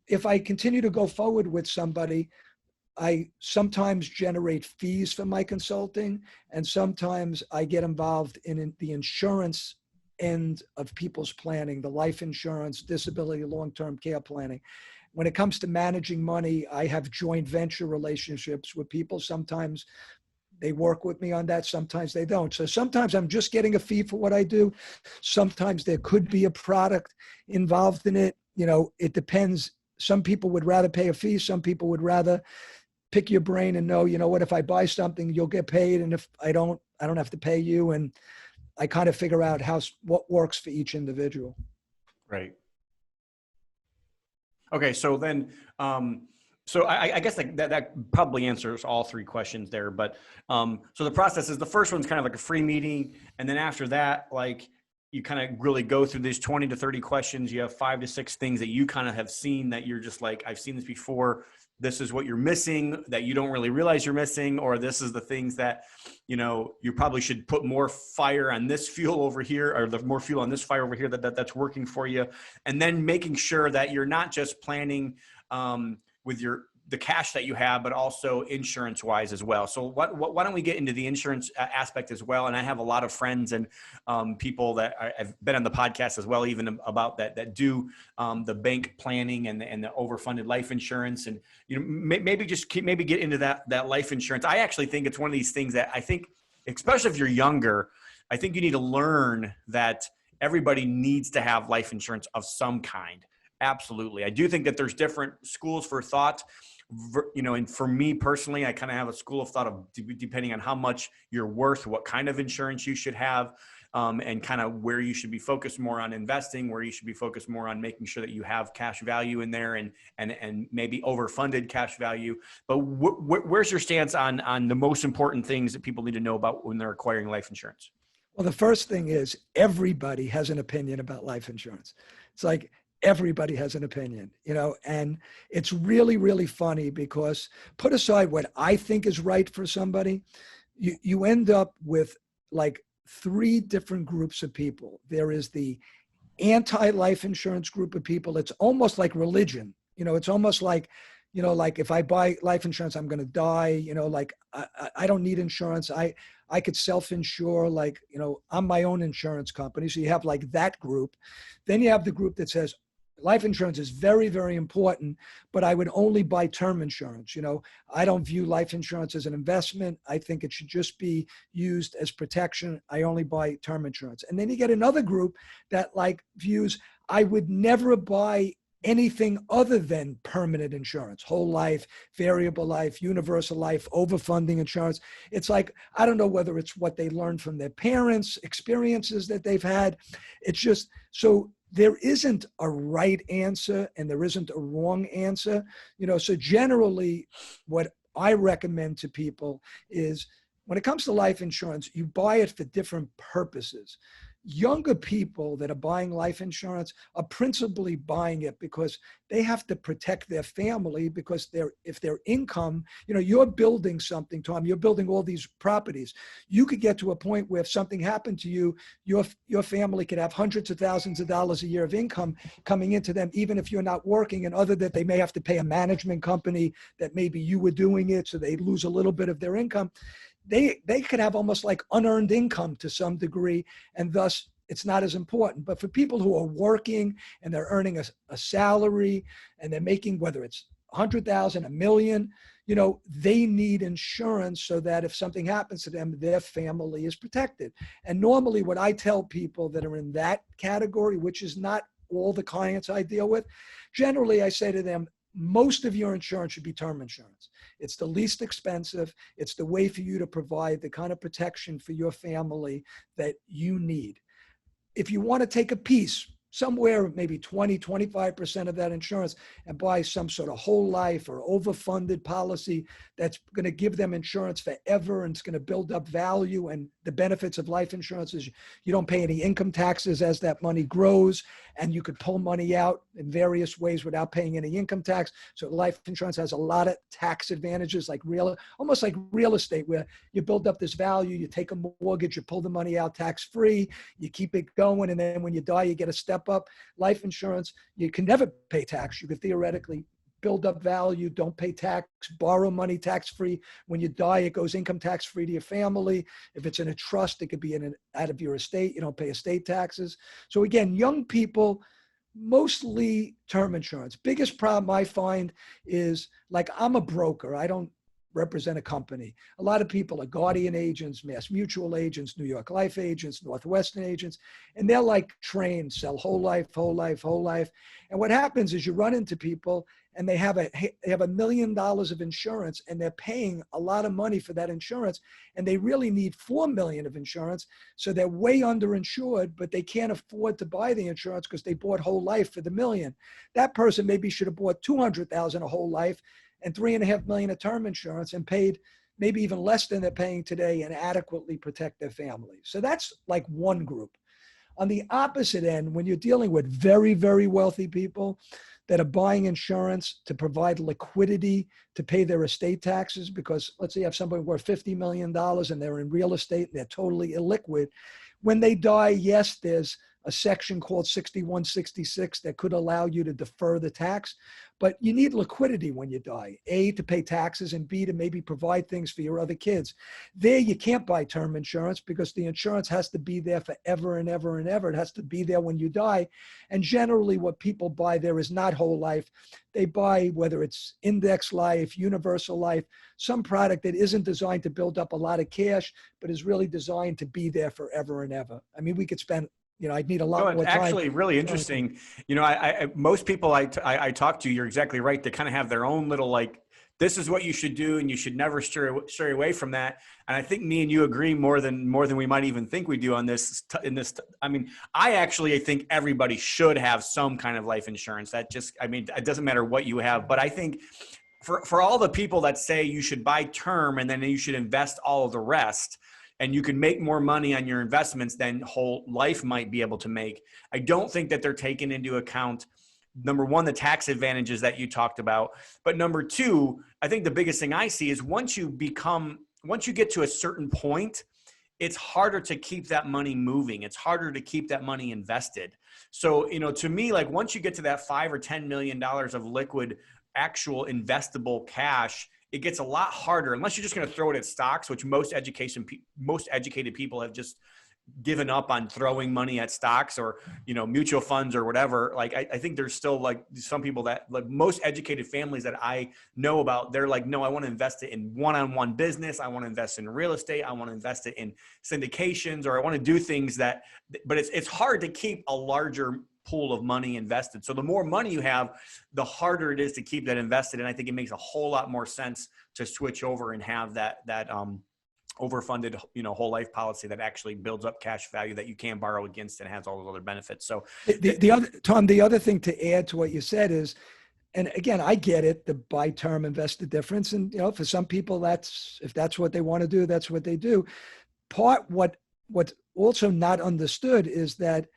If I continue to go forward with somebody, I sometimes generate fees for my consulting. And sometimes I get involved in the insurance end of people's planning, the life insurance, disability, long-term care planning. When it comes to managing money, I have joint venture relationships with people. Sometimes they work with me on that. Sometimes they don't. So sometimes I'm just getting a fee for what I do. Sometimes there could be a product involved in it. It depends. Some people would rather pay a fee. Some people would rather pick your brain and know, what, if I buy something, you'll get paid. And if I don't have to pay you. And I kind of figure out what works for each individual. Right. Okay. So then, so I guess that probably answers all 3 questions there. But so the process is, the first one's kind of like a free meeting. And then after that, you kind of really go through these 20 to 30 questions. You have 5 to 6 things that you kind of have seen that you're just I've seen this before. This is what you're missing that you don't really realize you're missing, or this is the things that, you probably should put more fire on this fuel over here, or the more fuel on this fire over here that's working for you. And then making sure that you're not just planning with the cash that you have, but also insurance wise as well. So why don't we get into the insurance aspect as well? And I have a lot of friends and people that I've been on the podcast as well, even about that do the bank planning and the overfunded life insurance. And, maybe get into that life insurance. I actually think it's one of these things that I think, especially if you're younger, I think you need to learn that everybody needs to have life insurance of some kind. Absolutely. I do think that there's different schools for thought, and for me personally, I kind of have a school of thought of depending on how much you're worth, what kind of insurance you should have, and kind of where you should be focused more on investing, where you should be focused more on making sure that you have cash value in there and maybe overfunded cash value. But where's your stance on the most important things that people need to know about when they're acquiring life insurance? Well, the first thing is everybody has an opinion about life insurance. It's like everybody has an opinion, and it's really, really funny because put aside what I think is right for somebody, you end up with like three different groups of people. There is the anti-life insurance group of people. It's almost like religion. It's almost like, like if I buy life insurance, I'm going to die, like I don't need insurance. I could self-insure, like, I'm my own insurance company. So you have like that group. Then you have the group that says, life insurance is very, very important, but I would only buy term insurance. I don't view life insurance as an investment. I think it should just be used as protection. I only buy term insurance. And then you get another group that like views, I would never buy anything other than permanent insurance, whole life, variable life, universal life, overfunding insurance. It's like, I don't know whether it's what they learned from their parents, experiences that they've had. It's just, so there isn't a right answer and there isn't a wrong answer. So generally what I recommend to people is when it comes to life insurance, you buy it for different purposes. Younger people that are buying life insurance are principally buying it because they have to protect their family, because if their income, you're building something, Tom, you're building all these properties. You could get to a point where if something happened to you, your family could have hundreds of thousands of dollars a year of income coming into them, even if you're not working, and other that they may have to pay a management company that maybe you were doing it, so they lose a little bit of their income. They could have almost like unearned income to some degree, and thus it's not as important. But for people who are working and they're earning a salary and they're making, whether it's 100,000, $1 million, they need insurance so that if something happens to them, their family is protected. And normally what I tell people that are in that category, which is not all the clients I deal with, generally I say to them, most of your insurance should be term insurance. It's the least expensive. It's the way for you to provide the kind of protection for your family that you need. If you want to take a piece, somewhere maybe 20, 25% of that insurance and buy some sort of whole life or overfunded policy that's going to give them insurance forever and it's going to build up value. And the benefits of life insurance is you don't pay any income taxes as that money grows, and you could pull money out in various ways without paying any income tax. So life insurance has a lot of tax advantages, like almost like real estate, where you build up this value, you take a mortgage, you pull the money out tax-free, you keep it going, and then when you die, you get a step up. Life insurance, you can never pay tax. You could theoretically build up value, don't pay tax, borrow money tax-free. When you die, it goes income tax-free to your family. If it's in a trust, it could be out of your estate. You don't pay estate taxes. So again, young people, mostly term insurance. Biggest problem I find is, like, I'm a broker. I don't represent a company. A lot of people are Guardian agents, Mass Mutual agents, New York Life agents, Northwestern agents, and they're like trained, sell whole life, whole life, whole life. And what happens is you run into people and they have $1 million of insurance and they're paying a lot of money for that insurance, and they really need $4 million of insurance. So they're way underinsured, but they can't afford to buy the insurance because they bought whole life for the $1 million. That person maybe should have bought $200,000 a whole life and $3.5 million of term insurance and paid maybe even less than they're paying today and adequately protect their family. So that's like one group. On the opposite end, when you're dealing with very, very wealthy people that are buying insurance to provide liquidity to pay their estate taxes, because let's say you have somebody worth $50 million and they're in real estate and they're totally illiquid. When they die, yes, there's a section called 6166 that could allow you to defer the tax. But you need liquidity when you die, A, to pay taxes, and B, to maybe provide things for your other kids. There, you can't buy term insurance because the insurance has to be there forever and ever and ever. It has to be there when you die. And generally what people buy there is not whole life. They buy, whether it's index life, universal life, some product that isn't designed to build up a lot of cash, but is really designed to be there forever and ever. I mean, we could spend, I'd need a lot more time. Actually really interesting. Most people I talk to, you're exactly right. They kind of have their own little, like, this is what you should do, and you should never stray away from that. And I think me and you agree more than we might even think we do on this. I mean, I actually think everybody should have some kind of life insurance. It doesn't matter what you have, but I think for all the people that say you should buy term and then you should invest all of the rest, and you can make more money on your investments than whole life might be able to make, I don't think that they're taking into account, number one, the tax advantages that you talked about. But number two, I think the biggest thing I see is once you get to a certain point, it's harder to keep that money moving. It's harder to keep that money invested. So, to me, like, once you get to that $5 or $10 million of liquid, actual investable cash, it gets a lot harder unless you're just going to throw it at stocks, which most educated people have just given up on throwing money at stocks or, mutual funds or whatever. Like, I think there's still, like, some people that, like, most educated families that I know about, they're like, no, I want to invest it in one-on-one business. I want to invest in real estate. I want to invest it in syndications, or I want to do things but it's hard to keep a larger pool of money invested. So the more money you have, the harder it is to keep that invested. And I think it makes a whole lot more sense to switch over and have that overfunded, whole life policy that actually builds up cash value that you can borrow against and has all those other benefits. So the other thing to add to what you said is, and again, I get it, the buy term, invest the difference. And, for some people, if that's what they want to do, that's what they do. What's also not understood is that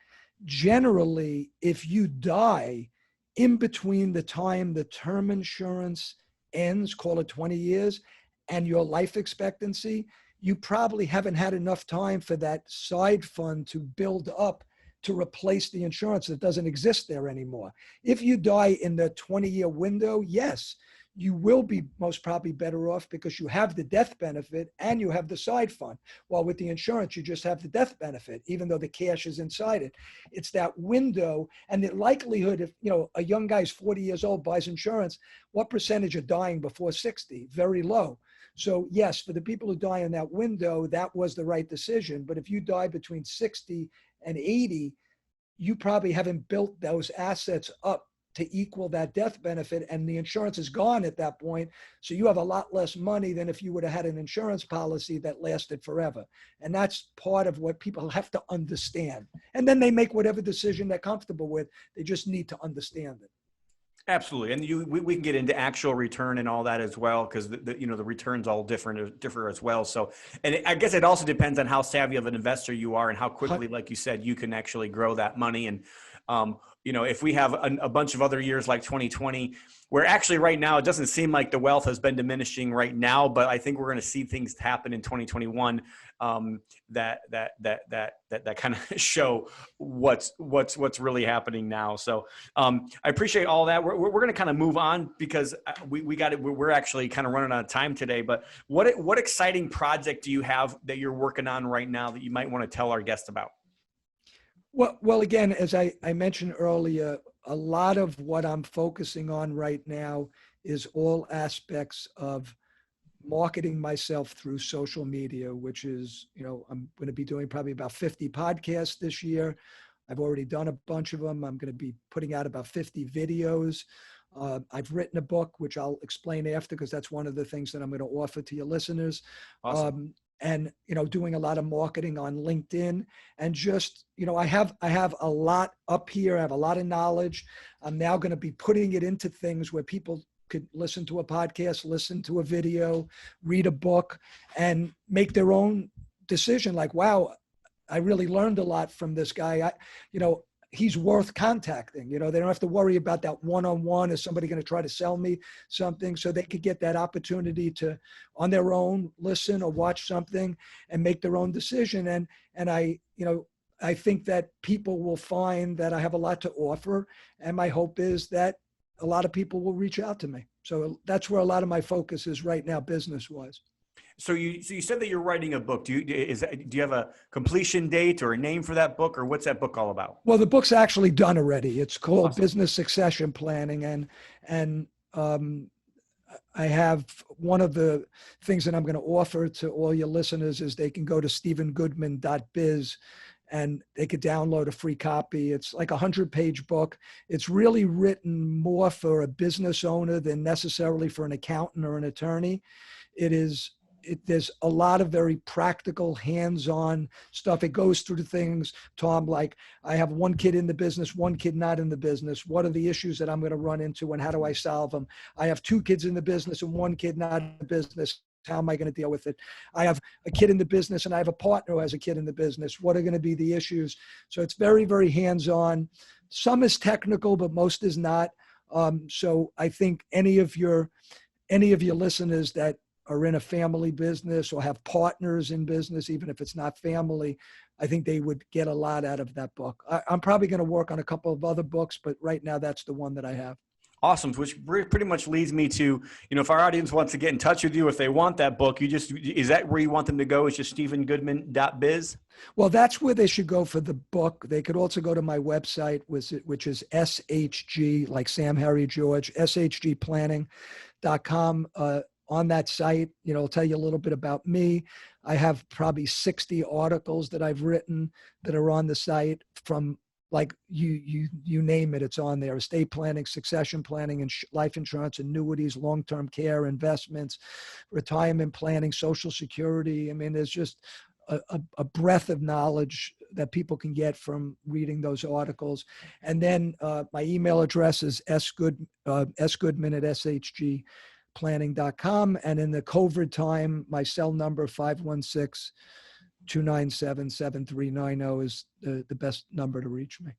generally, if you die in between the time the term insurance ends, call it 20 years, and your life expectancy, you probably haven't had enough time for that side fund to build up to replace the insurance that doesn't exist there anymore. If you die in the 20-year window, yes, you will be most probably better off because you have the death benefit and you have the side fund. While with the insurance, you just have the death benefit, even though the cash is inside it. It's that window and the likelihood if, a young guy's 40 years old, buys insurance, what percentage are dying before 60? Very low. So yes, for the people who die in that window, that was the right decision. But if you die between 60 and 80, you probably haven't built those assets up to equal that death benefit, and the insurance is gone at that point. So you have a lot less money than if you would have had an insurance policy that lasted forever. And that's part of what people have to understand. And then they make whatever decision they're comfortable with. They just need to understand it. Absolutely. And we can get into actual return and all that as well, because the returns all differ as well. So, and I guess it also depends on how savvy of an investor you are and how quickly, like you said, you can actually grow that money. And, if we have a bunch of other years like 2020, where actually right now it doesn't seem like the wealth has been diminishing right now, but I think we're going to see things happen in 2021 that kind of show what's really happening now. So I appreciate all that. We're going to kind of move on because we're actually kind of running out of time today. But what exciting project do you have that you're working on right now that you might want to tell our guests about? Well, again, as I mentioned earlier, a lot of what I'm focusing on right now is all aspects of marketing myself through social media, which is, I'm going to be doing probably about 50 podcasts this year. I've already done a bunch of them. I'm going to be putting out about 50 videos. I've written a book, which I'll explain after, because that's one of the things that I'm going to offer to your listeners. Awesome. And, doing a lot of marketing on LinkedIn, and just, I have a lot up here. I have a lot of knowledge. I'm now going to be putting it into things where people could listen to a podcast, listen to a video, read a book, and make their own decision. Like, wow, I really learned a lot from this guy. He's worth contacting. They don't have to worry about that one-on-one. Is somebody going to try to sell me something? So they could get that opportunity to, on their own, listen or watch something and make their own decision. And I, I think that people will find that I have a lot to offer. And my hope is that a lot of people will reach out to me. So that's where a lot of my focus is right now, business-wise. So you said that you're writing a book. Do you have a completion date or a name for that book, or what's that book all about? Well, the book's actually done already. It's called Awesome. Business Succession Planning, and I have one of the things that I'm going to offer to all your listeners is they can go to stephengoodman.biz and they could download a free copy. It's like a 100-page book. It's really written more for a business owner than necessarily for an accountant or an attorney. There's a lot of very practical, hands-on stuff. It goes through things, Tom, like I have one kid in the business, one kid not in the business. What are the issues that I'm going to run into and how do I solve them? I have two kids in the business and one kid not in the business. How am I going to deal with it? I have a kid in the business and I have a partner who has a kid in the business. What are going to be the issues? So it's very, very hands-on. Some is technical, but most is not. So I think any of your listeners that are in a family business or have partners in business, even if it's not family, I think they would get a lot out of that book. I'm probably going to work on a couple of other books, but right now that's the one that I have. Awesome. Which pretty much leads me to, if our audience wants to get in touch with you, if they want that book, is that where you want them to go? It's just stephengoodman.biz? Well, that's where they should go for the book. They could also go to my website, which is SHG, like Sam, Harry, George, shgplanning.com. On that site, it'll tell you a little bit about me. I have probably 60 articles that I've written that are on the site from like you name it, it's on there. Estate planning, succession planning, and life insurance, annuities, long-term care, investments, retirement planning, Social Security. I mean, there's just a breadth of knowledge that people can get from reading those articles. And then my email address is sgoodman at shgplanning.com. And in the COVID time, my cell number 516-297-7390 is the best number to reach me.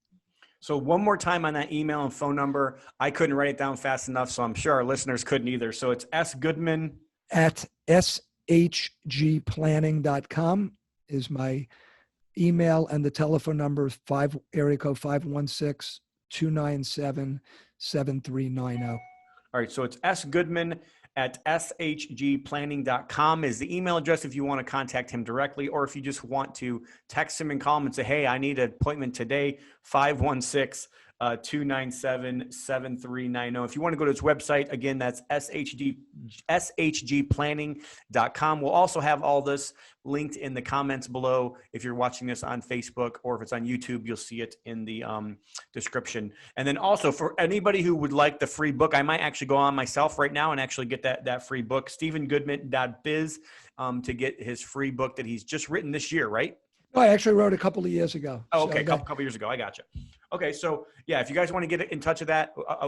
So one more time on that email and phone number. I couldn't write it down fast enough, so I'm sure our listeners couldn't either. So it's sgoodman at shgplanning.com is my email, and the telephone number is area code 516-297-7390. All right, so it's sgoodman at shgplanning.com is the email address if you want to contact him directly, or if you just want to text him and call him and say, hey, I need an appointment today, 516-297-7390. If you want to go to his website, again, that's shgplanning.com. We'll also have all this linked in the comments below. If you're watching this on Facebook or if it's on YouTube, you'll see it in the description. And then also for anybody who would like the free book, I might actually go on myself right now and actually get that free book, stephengoodman.biz, to get his free book that he's just written this year, right? Oh, I actually wrote a couple of years ago. Oh, okay, a couple years ago. I gotcha. Okay, so yeah, if you guys want to get in touch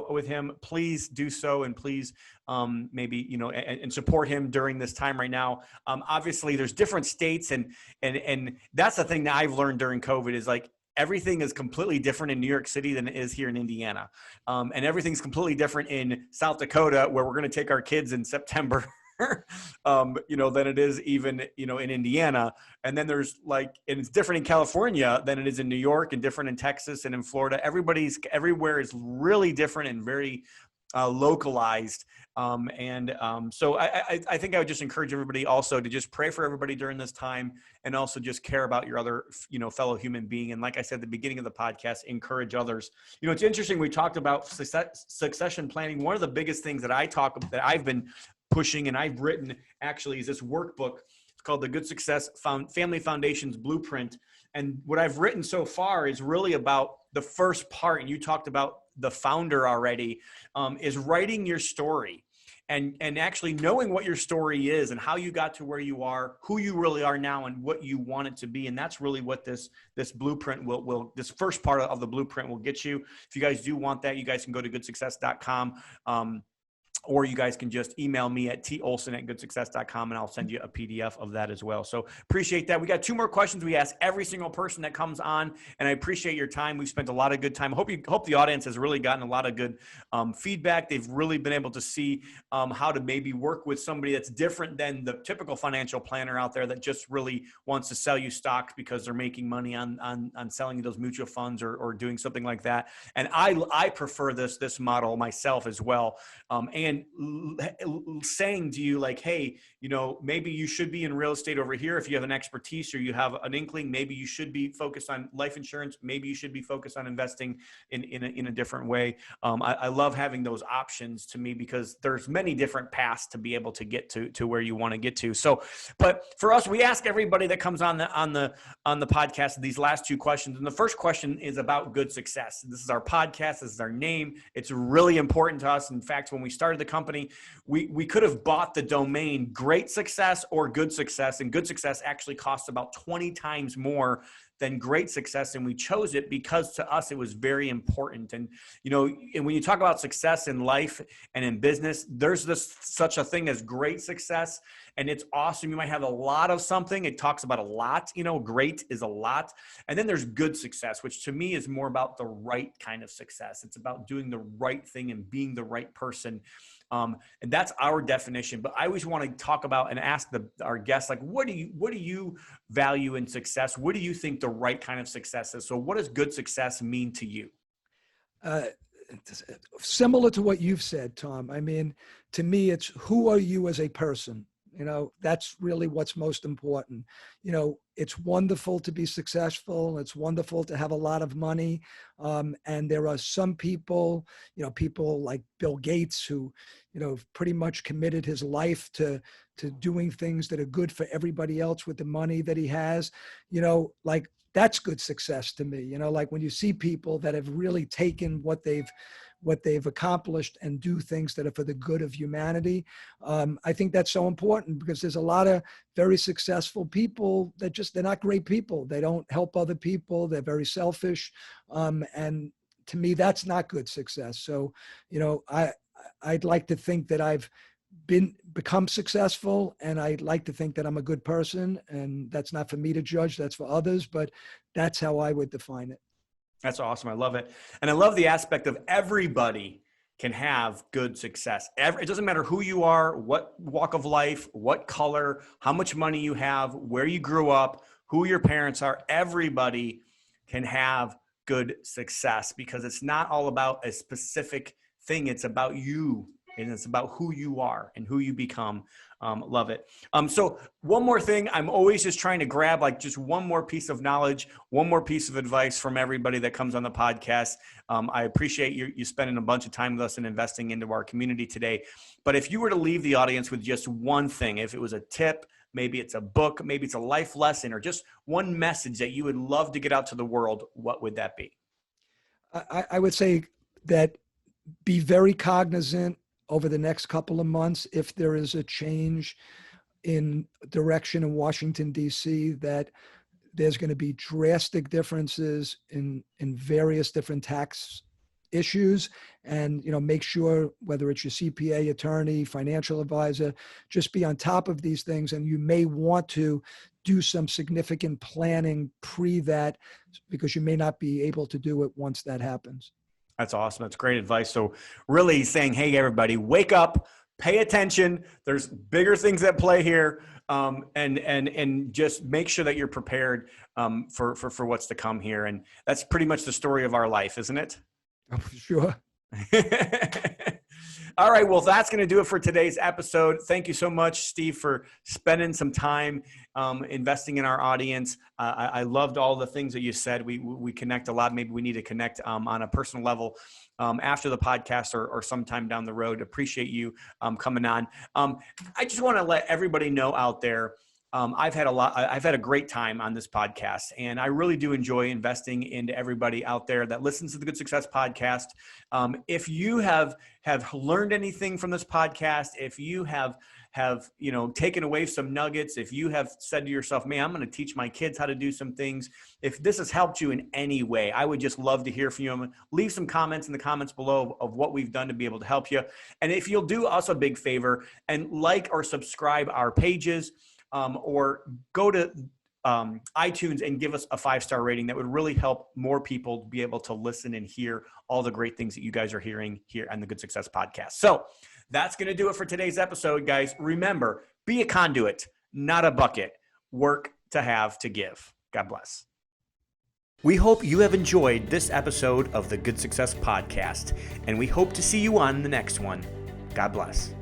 with him, please do so, and please maybe and support him during this time right now. Obviously, there's different states, and that's the thing that I've learned during COVID is like everything is completely different in New York City than it is here in Indiana, and everything's completely different in South Dakota, where we're going to take our kids in September. Than it is even, in Indiana. And then there's and it's different in California than it is in New York, and different in Texas and in Florida. Everywhere is really different and very localized. So I think I would just encourage everybody also to just pray for everybody during this time, and also just care about your other, fellow human being. And like I said at the beginning of the podcast, encourage others. It's interesting. We talked about succession planning. One of the biggest things that I've been pushing and I've written actually is this workbook. It's called the Good Success Family Foundation's Blueprint. And what I've written so far is really about the first part. And you talked about the founder already, is writing your story and actually knowing what your story is and how you got to where you are, who you really are now, and what you want it to be. And that's really what this blueprint this first part of the blueprint will get you. If you guys do want that, you guys can go to goodsuccess.com. or you guys can just email me at tolson@goodsuccess.com and I'll send you a PDF of that as well. So appreciate that. We got 2 more questions we ask every single person that comes on, and I appreciate your time. We've spent a lot of good time. Hope the audience has really gotten a lot of good feedback. They've really been able to see how to maybe work with somebody that's different than the typical financial planner out there that just really wants to sell you stocks because they're making money on selling you those mutual funds or doing something like that. And I prefer this model myself as well. And saying to you like, hey, maybe you should be in real estate over here. If you have an expertise or you have an inkling, maybe you should be focused on life insurance. Maybe you should be focused on investing in a different way. I love having those options to me because there's many different paths to be able to get to where you want to get to. So, but for us, we ask everybody that comes on the podcast these last 2 questions. And the first question is about good success. This is our podcast. This is our name. It's really important to us. In fact, when we started the company, we could have bought the domain Great Success or Good Success, and Good Success actually costs about 20 times more than Great Success, and we chose it because to us it was very important. And and when you talk about success in life and in business, there's such a thing as great success, and it's awesome. You might have a lot of something. It talks about a lot. Great is a lot, and then there's good success, which to me is more about the right kind of success. It's about doing the right thing and being the right person. And that's our definition. But I always want to talk about and ask our guests, like, what do you value in success? What do you think the right kind of success is? So what does good success mean to you? Similar to what you've said, Tom. I mean, to me, it's who are you as a person? That's really what's most important. It's wonderful to be successful. It's wonderful to have a lot of money. And there are some people, people like Bill Gates who, pretty much committed his life to doing things that are good for everybody else with the money that he has, like that's good success to me. Like when you see people that have really taken what they've accomplished and do things that are for the good of humanity. I think that's so important because there's a lot of very successful people that they're not great people. They don't help other people. They're very selfish. And to me, that's not good success. So, I'd like to think that I've become successful, and I'd like to think that I'm a good person, and that's not for me to judge, that's for others, but that's how I would define it. That's awesome. I love it. And I love the aspect of everybody can have good success. It doesn't matter who you are, what walk of life, what color, how much money you have, where you grew up, who your parents are. Everybody can have good success because it's not all about a specific thing. It's about you, and it's about who you are and who you become. Love it. So one more thing, I'm always just trying to grab like just one more piece of knowledge, one more piece of advice from everybody that comes on the podcast. I appreciate you spending a bunch of time with us and investing into our community today. But if you were to leave the audience with just one thing, if it was a tip, maybe it's a book, maybe it's a life lesson, or just one message that you would love to get out to the world, what would that be? I would say that be very cognizant over the next couple of months if there is a change in direction in Washington, D.C., that there's going to be drastic differences in various different tax issues. And, make sure whether it's your CPA, attorney, financial advisor, just be on top of these things. And you may want to do some significant planning pre that because you may not be able to do it once that happens. That's awesome. That's great advice. So really saying, hey, everybody, wake up, pay attention. There's bigger things at play here. And just make sure that you're prepared for what's to come here. And that's pretty much the story of our life, isn't it? Oh, sure. All right. Well, that's going to do it for today's episode. Thank you so much, Steve, for spending some time investing in our audience. I loved all the things that you said. We connect a lot. Maybe we need to connect on a personal level after the podcast or sometime down the road. Appreciate you coming on. I just want to let everybody know out there, I've had a great time on this podcast, and I really do enjoy investing into everybody out there that listens to the Good Success podcast. If you have learned anything from this podcast, if you have have, taken away some nuggets, if you have said to yourself, man, I'm going to teach my kids how to do some things, if this has helped you in any way, I would just love to hear from you. Leave some comments in the comments below of what we've done to be able to help you. And if you'll do us a big favor and like or subscribe our pages, or go to iTunes and give us a 5-star rating, that would really help more people be able to listen and hear all the great things that you guys are hearing here on the Good Success Podcast. So that's going to do it for today's episode, guys. Remember, be a conduit, not a bucket. Work to have to give. God bless. We hope you have enjoyed this episode of the Good Success Podcast, and we hope to see you on the next one. God bless.